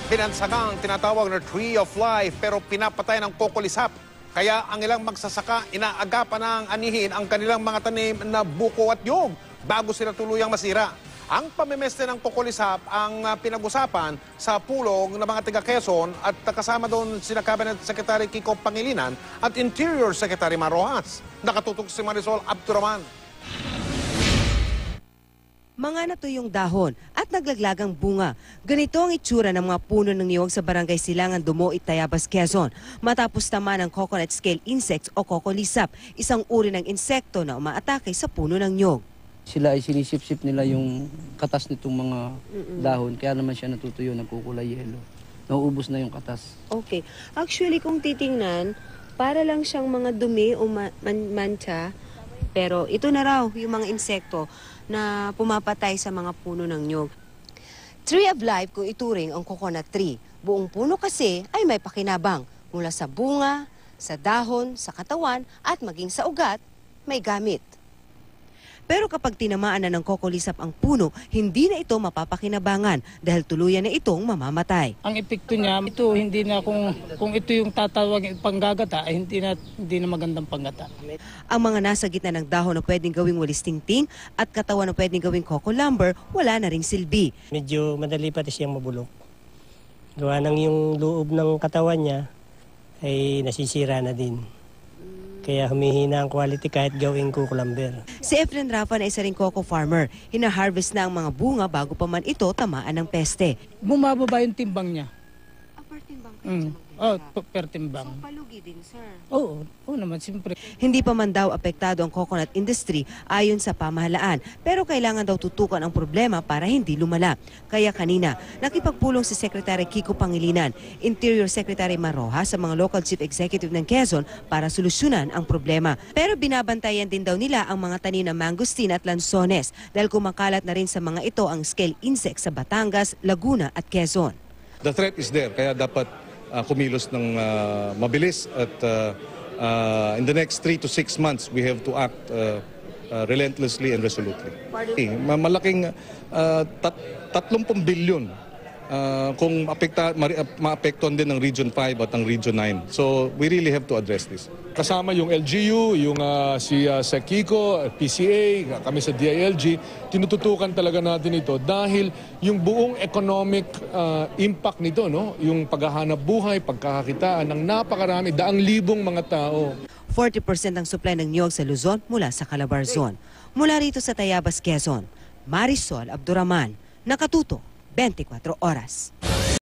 Binansagang tinatawag na Tree of Life pero pinapatay ng kokolisap. Kaya ang ilang magsasaka inaagapan ng anihin ang kanilang mga tanim na buko at yog bago sila tuluyang masira. Ang pamimeste ng kokolisap ang pinag-usapan sa pulong ng mga taga Quezon at kasama doon sina Cabinet Secretary Kiko Pangilinan at Interior Secretary Mar Rojas. Nakatutok si Marisol Abduraman. Mga natuyong dahon at naglaglagang bunga. Ganito ang itsura ng mga puno ng niyog sa barangay Silangan, Dumoit, Tayabas, Quezon. Matapos tamaan ng coconut scale insects o kokolisap, isang uri ng insekto na umaatake sa puno ng niyog. Sila ay sinisip-sip nila yung katas nitong mga dahon, kaya naman siya natutuyo, nagkukulay yelo. Nauubos na yung katas. Okay. Actually, kung titingnan, para lang siyang mga dumi o mancha. Pero ito na raw yung mga insekto na pumapatay sa mga puno ng niyog. Tree of Life kung ituring ang coconut tree. Buong puno kasi ay may pakinabang. Mula sa bunga, sa dahon, sa katawan, at maging sa ugat, may gamit. Pero kapag tinamaan na ng kokolisap ang puno, hindi na ito mapapakinabangan dahil tuluyan na itong mamamatay. Ang epekto niya, ito hindi na kung ito yung tatawag panggagata, ay hindi na magandang panggata. Ang mga nasa gitna ng dahon na pwedeng gawing walis tingting at katawan na pwedeng gawing coco lumber, wala na ring silbi. Medyo madali pati siyang mabulok. Gawa ng yung loob ng katawan niya ay nasisira na din. Kaya humihina ang quality kahit gawing kukulamber. Si Efren Rafa na isa ring coco farmer. Hina-harvest na ang mga bunga bago pa man ito tamaan ng peste. Bumababa yung timbang niya. Per timbang Per timbang. So, palugi din, sir. Oo naman, siyempre. Hindi pa man daw apektado ang coconut industry ayon sa pamahalaan, pero kailangan daw tutukan ang problema para hindi lumala. Kaya kanina, nakipagpulong si Secretary Kiko Pangilinan, Interior Secretary Mar Rojas sa mga local chief executive ng Quezon para solusyonan ang problema. Pero binabantayan din daw nila ang mga tanim ng mangosteen at lansones dahil kumakalat na rin sa mga ito ang scale insect sa Batangas, Laguna at Quezon. The threat is there, kaya dapat kumilos ng mabilis at in the next 3 to 6 months we have to act relentlessly and resolutely. Malaking 30 billion kung maapektuhan din ng Region 5 at ng Region 9. So we really have to address this. Kasama yung LGU, yung si Kiko, PCA, kami sa DILG, tinututukan talaga natin ito dahil yung buong economic impact nito, no? Yung paghahanap buhay, pagkakakitaan ng napakarami, daang libong mga tao. 40% ang supply ng niyog sa Luzon mula sa Calabarzon. Mula rito sa Tayabas, Quezon, Marisol Abduraman, nakatuto 24 oras.